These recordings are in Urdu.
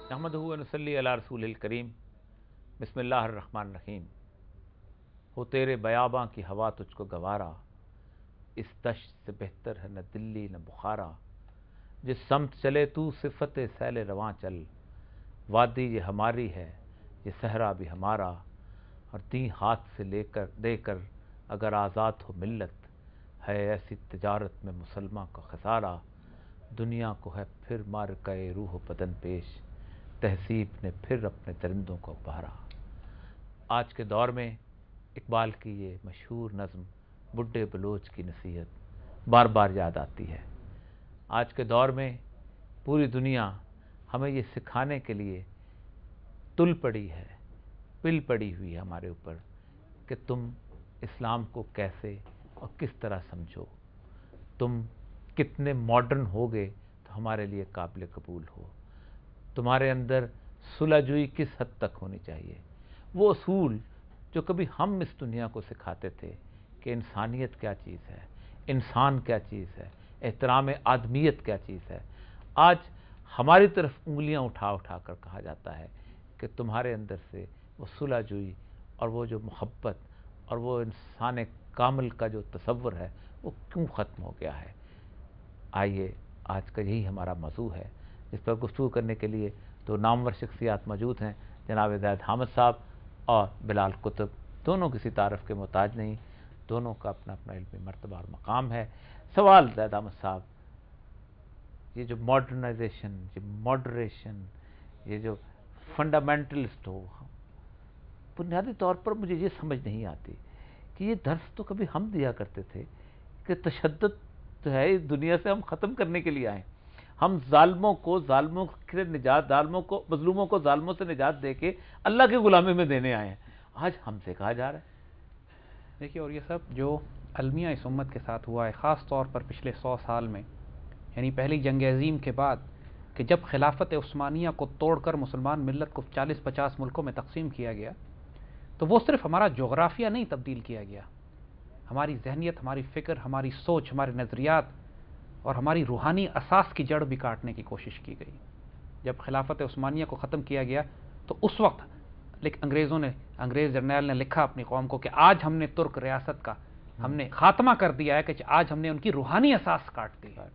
نحمدہ و نصلی علی رسول الکریم بسم اللہ الرحمن الرحیم۔ ہو تیرے بیاباں کی ہوا تجھ کو گوارا، اس دشت سے بہتر ہے نہ دلی نہ بخارا۔ جس سمت چلے تو صفت سیل رواں چل، وادی یہ ہماری ہے یہ صحرا بھی ہمارا۔ اور دیں ہاتھ سے دے کر اگر آزاد ہو ملت، ہے ایسی تجارت میں مسلمان کا خسارہ۔ دنیا کو ہے پھر مارکہ روح و بدن پیش، تہذیب نے پھر اپنے درندوں کو ابھارا۔ آج کے دور میں اقبال کی یہ مشہور نظم بڈھے بلوچ کی نصیحت بار بار یاد آتی ہے۔ آج کے دور میں پوری دنیا ہمیں یہ سکھانے کے لیے تل پڑی ہے، پل پڑی ہوئی ہے ہمارے اوپر کہ تم اسلام کو کیسے اور کس طرح سمجھو، تم کتنے ماڈرن ہوگے تو ہمارے لیے قابل قبول ہو، تمہارے اندر صلح جوئی کس حد تک ہونی چاہیے۔ وہ اصول جو کبھی ہم اس دنیا کو سکھاتے تھے کہ انسانیت کیا چیز ہے، انسان کیا چیز ہے، احترام آدمیت کیا چیز ہے، آج ہماری طرف انگلیاں اٹھا اٹھا کر کہا جاتا ہے کہ تمہارے اندر سے وہ صلح جوئی اور وہ جو محبت اور وہ انسان کامل کا جو تصور ہے وہ کیوں ختم ہو گیا ہے۔ آئیے آج کا یہی ہمارا موضوع ہے، اس پر گفتگو کرنے کے لیے دو نامور شخصیات موجود ہیں، جناب زید حامد صاحب اور بلال قطب۔ دونوں کسی تعارف کے محتاج نہیں، دونوں کا اپنا اپنا علمی مرتبہ اور مقام ہے۔ سوال زید حامد صاحب، یہ جو ماڈرنائزیشن، یہ ماڈریشن، یہ جو فنڈامنٹلسٹ ہو، بنیادی طور پر مجھے یہ سمجھ نہیں آتی کہ یہ درس تو کبھی ہم دیا کرتے تھے کہ تشدد جو ہے اس دنیا سے ہم ختم کرنے کے لیے آئے، ہم ظالموں کو مظلوموں کو ظالموں سے نجات دے کے اللہ کے غلامی میں دینے آئے ہیں۔ آج ہم سے کہا جا رہا ہے۔ دیکھیے، اور یہ سب جو المیہ اس امت کے ساتھ ہوا ہے، خاص طور پر پچھلے 100 سال میں، یعنی پہلی جنگ عظیم کے بعد کہ جب خلافت عثمانیہ کو توڑ کر مسلمان ملت کو 40-50 ملکوں میں تقسیم کیا گیا، تو وہ صرف ہمارا جغرافیہ نہیں تبدیل کیا گیا، ہماری ذہنیت، ہماری فکر، ہماری سوچ، ہمارے نظریات اور ہماری روحانی اساس کی جڑ بھی کاٹنے کی کوشش کی گئی۔ جب خلافت عثمانیہ کو ختم کیا گیا تو اس وقت انگریز جرنیل نے لکھا اپنی قوم کو کہ آج ہم نے ترک ریاست کا ہم نے خاتمہ کر دیا ہے، کہ آج ہم نے ان کی روحانی اساس کاٹ دی ہے۔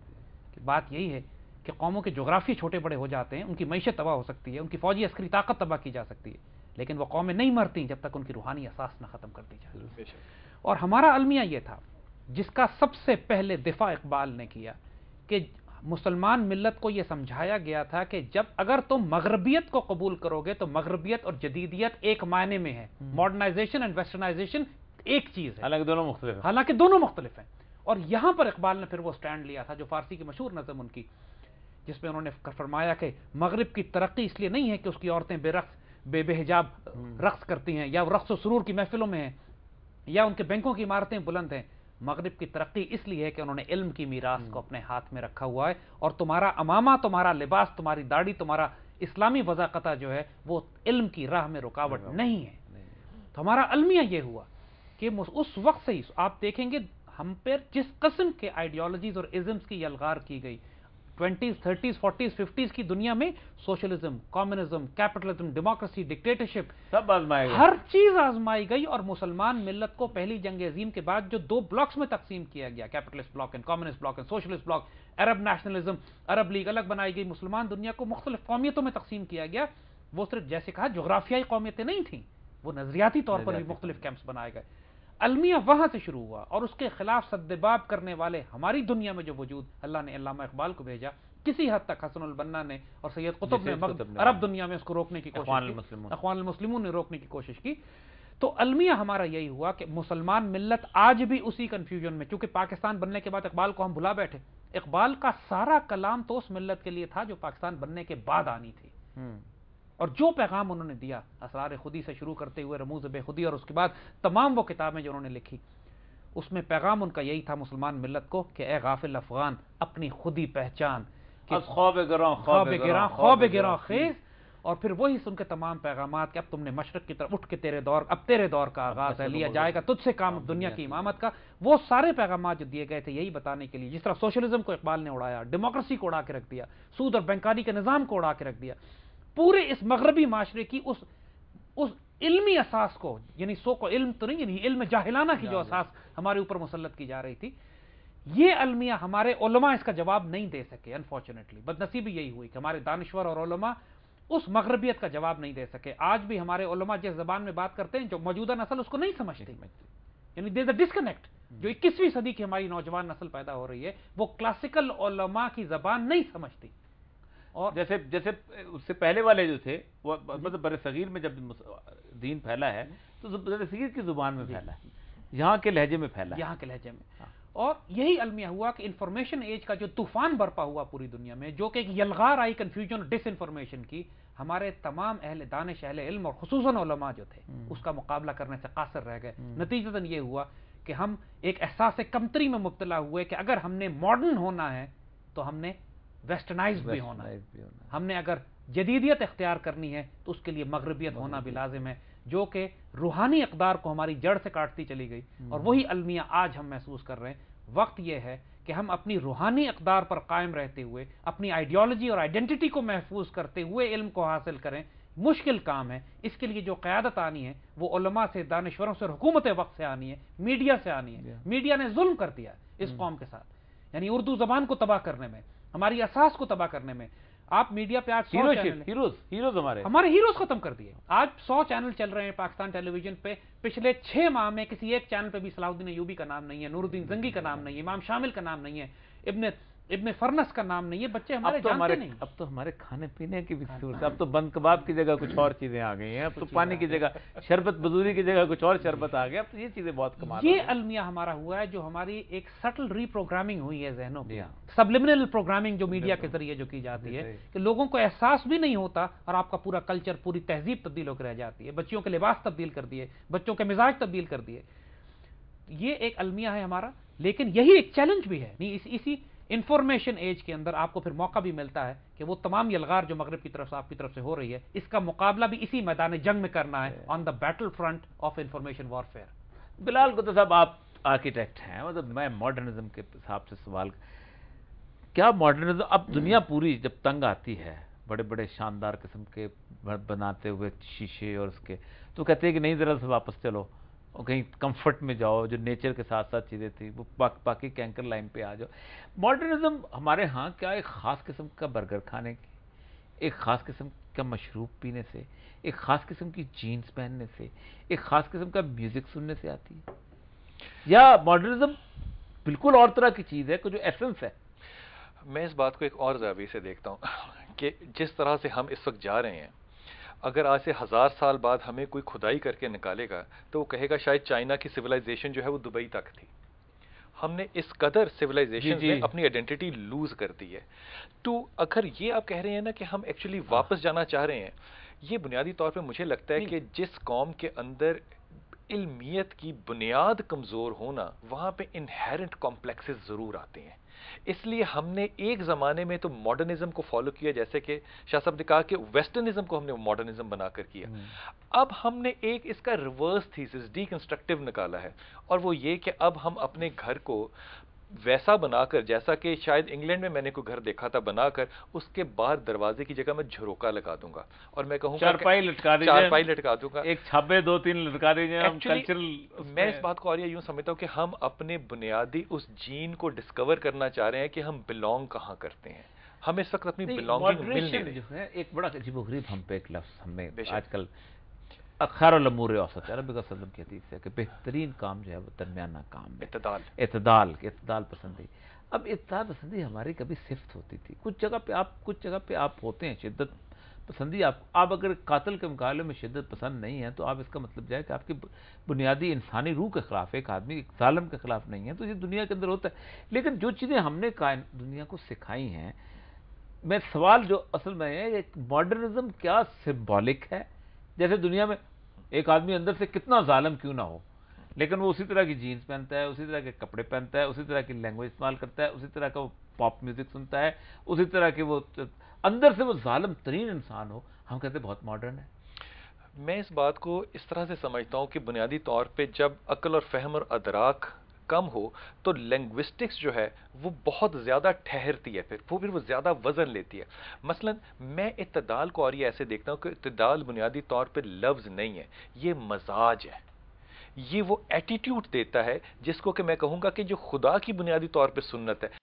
بات یہی ہے کہ قوموں کے جغرافی چھوٹے بڑے ہو جاتے ہیں، ان کی معیشت تباہ ہو سکتی ہے، ان کی فوجی عسکری طاقت تباہ کی جا سکتی ہے، لیکن وہ قومیں نہیں مرتی جب تک ان کی روحانی اساس نہ ختم کر دی جائے۔ اور ہمارا المیہ یہ تھا جس کا سب سے پہلے دفاع اقبال نے کیا کہ مسلمان ملت کو یہ سمجھایا گیا تھا کہ اگر تم مغربیت کو قبول کرو گے تو مغربیت اور جدیدیت ایک معنی میں ہے، ماڈرنائزیشن اینڈ ویسٹرنائزیشن ایک چیز ہے، حالانکہ دونوں مختلف ہیں۔ اور یہاں پر اقبال نے پھر وہ سٹینڈ لیا تھا جو فارسی کی مشہور نظم ان کی، جس میں انہوں نے فرمایا کہ مغرب کی ترقی اس لیے نہیں ہے کہ اس کی عورتیں بے حجاب رقص کرتی ہیں یا رقص و سرور کی محفلوں میں ہیں یا ان کے بینکوں کی عمارتیں بلند ہیں، مغرب کی ترقی اس لیے ہے کہ انہوں نے علم کی میراث کو اپنے ہاتھ میں رکھا ہوا ہے، اور تمہارا امامہ، تمہارا لباس، تمہاری داڑھی، تمہارا اسلامی وضاقتہ جو ہے وہ علم کی راہ میں رکاوٹ نہیں ہے۔ تو ہمارا المیہ یہ ہوا کہ اس وقت سے ہی آپ دیکھیں گے ہم پر جس قسم کے آئیڈیالوجیز اور ازمز کی یلغار کی گئی 20s 30s 40s 50s کی دنیا میں، socialism, communism, capitalism, democracy, dictatorship, سب آزمائے گئے، ہر چیز آزمائی گئی، اور مسلمان ملت کو پہلی جنگ عظیم کے بعد جو 2 بلاکس میں تقسیم کیا گیا، capitalist block and communist block and socialist block, Arab nationalism, Arab league الگ بنائی گئی، مسلمان دنیا کو مختلف قومیتوں میں تقسیم کیا گیا۔ وہ صرف جیسے کہا جغرافیائی قومیتیں نہیں تھیں، وہ نظریاتی طور پر بھی مختلف کیمپس بنائے گئے۔ المیہ وہاں سے شروع ہوا، اور اس کے خلاف سدباب کرنے والے ہماری دنیا میں جو وجود اللہ نے علامہ اقبال کو بھیجا، کسی حد تک حسن البنا نے اور سید قطب نے عرب دنیا میں اس کو روکنے کی کوشش کی، اخوان المسلمون نے روکنے کی کوشش کی۔ تو المیہ ہمارا یہی ہوا کہ مسلمان ملت آج بھی اسی کنفیوژن میں، چونکہ پاکستان بننے کے بعد اقبال کو ہم بھلا بیٹھے، اقبال کا سارا کلام تو اس ملت کے لیے تھا جو پاکستان بننے کے بعد آنی تھی، اور جو پیغام انہوں نے دیا اسرار خودی سے شروع کرتے ہوئے رموز بے خودی، اور اس کے بعد تمام وہ کتابیں جو انہوں نے لکھی، اس میں پیغام ان کا یہی تھا مسلمان ملت کو کہ اے غافل افغان اپنی خودی پہچان، خواب گراں خیز، اور پھر وہی سن کے تمام پیغامات کہ اب تم نے مشرق کی طرف اٹھ کے اب تیرے دور کا آغاز ہے، لیا جائے گا تجھ سے کام دنیا کی امامت کا۔ وہ سارے پیغامات جو دیے گئے تھے یہی بتانے کے لیے، جس طرح سوشلزم کو اقبال نے اڑایا، ڈیموکریسی کو اڑا کے رکھ دیا، سود اور بینکاری کے نظام کو اڑا کے رکھ دیا، پورے اس مغربی معاشرے کی اس علمی اساس کو، یعنی سو کو علم تو نہیں، یعنی علم جاہلانہ کی جو اساس ہمارے اوپر مسلط کی جا رہی تھی، یہ المیہ ہمارے علماء اس کا جواب نہیں دے سکے. انفارچونیٹلی بدنصیبی یہی ہوئی کہ ہمارے دانشور اور علماء اس مغربیت کا جواب نہیں دے سکے. آج بھی ہمارے علماء جس زبان میں بات کرتے ہیں جو موجودہ نسل اس کو نہیں سمجھتی، یعنی دیر از اے ڈسکنیکٹ. جو 21ویں صدی کی ہماری نوجوان نسل پیدا ہو رہی ہے وہ کلاسیکل علماء کی زبان نہیں سمجھتی. اور جیسے اس سے پہلے والے جو تھے وہ مطلب بر صغیر میں جب دین پھیلا ہے تو بر صغیر کی زبان میں پھیلا ہے، یہاں کے لہجے میں پھیلا ہے، یہاں کے لہجے میں. اور یہی المیہ ہوا کہ انفارمیشن ایج کا جو طوفان برپا ہوا پوری دنیا میں، جو کہ ایک یلغار آئی کنفیوژن اور ڈس انفارمیشن کی، ہمارے تمام اہل دانش، اہل علم اور خصوصاً علماء جو تھے اس کا مقابلہ کرنے سے قاصر رہ گئے. نتیجتاً یہ ہوا کہ ہم ایک احساس کمتری میں مبتلا ہوئے کہ اگر ہم نے ماڈرن ہونا ہے تو ہم نے ویسٹرنائز بھی ہونا ہے. ہم نے اگر جدیدیت اختیار کرنی ہے تو اس کے لیے مغربیت ہونا بھی لازم ہے، جو کہ روحانی اقدار کو ہماری جڑ سے کاٹتی چلی گئی. اور وہی المیہ آج ہم محسوس کر رہے ہیں. وقت یہ ہے کہ ہم اپنی روحانی اقدار پر قائم رہتے ہوئے اپنی آئیڈیالوجی اور آئیڈینٹی کو محفوظ کرتے ہوئے علم کو حاصل کریں. مشکل کام ہے. اس کے لیے جو قیادت آنی ہے وہ علماء سے، دانشوروں سے اور حکومت وقت سے آنی ہے، میڈیا سے آنی ہے. میڈیا نے ظلم کر دیا اس قوم کے ساتھ، یعنی اردو زبان کو تباہ کرنے میں، ہماری اساس کو تباہ کرنے میں. آپ میڈیا پہ آج ہیروز ہمارے ہیروز ختم کر دیے. آج 100 چینل چل رہے ہیں پاکستان ٹیلی ویژن پہ. پچھلے 6 ماہ میں کسی ایک چینل پہ بھی صلاح الدین ایوبی کا نام نہیں ہے، نور الدین زنگی کا نام نہیں ہے، امام شامل کا نام نہیں ہے، ابن فرنس کا نام نہیں ہے. بچے ہمارے جانتے نہیں. اب تو ہمارے کھانے پینے کی بھی صورت، اب تو بند کباب کی جگہ کچھ اور چیزیں آ گئی ہیں، اب تو پانی کی جگہ شربت، بزوری کی جگہ کچھ اور شربت آ گیا. اب تو یہ چیزیں بہت کمال. یہ المیہ ہمارا ہوا ہے جو ہماری ایک سٹل ری پروگرامنگ ہوئی ہے ذہنوں کی، سبلمنل پروگرامنگ جو میڈیا کے ذریعے جو کی جاتی ہے کہ لوگوں کو احساس بھی نہیں ہوتا اور آپ کا پورا کلچر، پوری تہذیب تبدیل ہو کے رہ جاتی ہے. بچیوں کے لباس تبدیل کر دیے، بچوں کے مزاج تبدیل کر دیے. یہ ایک المیہ ہے ہمارا. لیکن یہی ایک چیلنج بھی ہے. اسی انفارمیشن ایج کے اندر آپ کو پھر موقع بھی ملتا ہے کہ وہ تمام یلغار جو مغرب کی طرف سے آپ کی طرف سے ہو رہی ہے، اس کا مقابلہ بھی اسی میدان جنگ میں کرنا ہے، on the battle front of information warfare. Bilal Qutb صاحب، آپ آرکیٹیکٹ ہیں، مطلب میں ماڈرنزم کے حساب سے سوال، کیا ماڈرنزم اب دنیا پوری جب تنگ آتی ہے بڑے بڑے شاندار قسم کے بناتے ہوئے شیشے اور اس کے، تو کہتے ہیں کہ نہیں ذرا سے واپس چلو اور کہیں کمفرٹ میں جاؤ، جو نیچر کے ساتھ ساتھ چیزیں تھیں وہ باقی کینکر لائن پہ آ جاؤ. ماڈرنزم ہمارے ہاں کیا ایک خاص قسم کا برگر کھانے کی، ایک خاص قسم کا مشروب پینے سے، ایک خاص قسم کی جینز پہننے سے، ایک خاص قسم کا میوزک سننے سے آتی ہے، یا ماڈرنزم بالکل اور طرح کی چیز ہے کہ جو ایسنس ہے؟ میں اس بات کو ایک اور زاویے سے دیکھتا ہوں کہ جس طرح سے ہم اس وقت جا رہے ہیں، اگر آج سے 1000 سال بعد ہمیں کوئی کھدائی کر کے نکالے گا تو وہ کہے گا شاید چائنا کی سویلائزیشن جو ہے وہ دبئی تک تھی. ہم نے اس قدر سویلائزیشن میں اپنی آئیڈینٹی لوز کر دی ہے. تو اگر یہ آپ کہہ رہے ہیں نا کہ ہم ایکچولی واپس جانا چاہ رہے ہیں، یہ بنیادی طور پہ مجھے لگتا ہے کہ جس قوم کے اندر علمیت کی بنیاد کمزور ہونا، وہاں پہ انہیرنٹ کمپلیکسز ضرور آتے ہیں. اس لیے ہم نے ایک زمانے میں تو ماڈرنزم کو فالو کیا، جیسے کہ شاہ صاحب نے کہا کہ ویسٹرنزم کو ہم نے ماڈرنزم بنا کر کیا. اب ہم نے ایک اس کا ریورس تھیسس ڈی کنسٹرکٹیو نکالا ہے، اور وہ یہ کہ اب ہم اپنے گھر کو ویسا بنا کر، جیسا کہ شاید انگلینڈ میں نے کوئی گھر دیکھا تھا بنا کر، اس کے باہر دروازے کی جگہ میں جھروکا لگا دوں گا اور میں کہوں گا چارپائی لٹکا دوں گا، ایک چھبے 2-3 لٹکا دیجیے. میں اس بات کو اور یوں سمجھتا ہوں کہ ہم اپنے بنیادی اس جین کو ڈسکور کرنا چاہ رہے ہیں کہ ہم بلونگ کہاں کرتے ہیں. ہم اس وقت اپنی بلونگنگ مل نہیں جو ہے ایک بڑا عجیب و غریب ہم پہ ایک لفظ ہمیں آج کل خیر الامور اوسط عربی کا صدم کی حدیث ہے کہ بہترین کام جو ہے وہ درمیانہ کام ہے، اعتدال پسندی. اب اعتدال پسندی ہماری کبھی صفت ہوتی تھی، کچھ جگہ پہ آپ ہوتے ہیں شدت پسندی. آپ اگر قاتل کے مقابلے میں شدت پسند نہیں ہے تو آپ اس کا مطلب ہے کہ آپ کی بنیادی انسانی روح کے خلاف، ایک آدمی ایک ظالم کے خلاف نہیں ہے. تو یہ دنیا کے اندر ہوتا ہے. لیکن جو چیزیں ہم نے دنیا کو سکھائی ہیں، میں سوال جو اصل میں ہے، ایک ماڈرنزم کیا سمبولک ہے؟ جیسے دنیا میں ایک آدمی اندر سے کتنا ظالم کیوں نہ ہو، لیکن وہ اسی طرح کی جینز پہنتا ہے، اسی طرح کے کپڑے پہنتا ہے، اسی طرح کی لینگویج استعمال کرتا ہے، اسی طرح کا وہ پاپ میوزک سنتا ہے، اسی طرح کے وہ اندر سے وہ ظالم ترین انسان ہو. ہم کہتے ہیں بہت ماڈرن ہے. میں اس بات کو اس طرح سے سمجھتا ہوں کہ بنیادی طور پہ جب عقل اور فہم اور ادراک کم ہو تو لنگوسٹکس جو ہے وہ بہت زیادہ ٹھہرتی ہے، پھر وہ زیادہ وزن لیتی ہے۔ مثلا میں اعتدال کو اور یہ ایسے دیکھتا ہوں کہ اعتدال بنیادی طور پہ لفظ نہیں ہے، یہ مزاج ہے، یہ وہ ایٹیٹیوڈ دیتا ہے جس کو کہ میں کہوں گا کہ جو خدا کی بنیادی طور پہ سنت ہے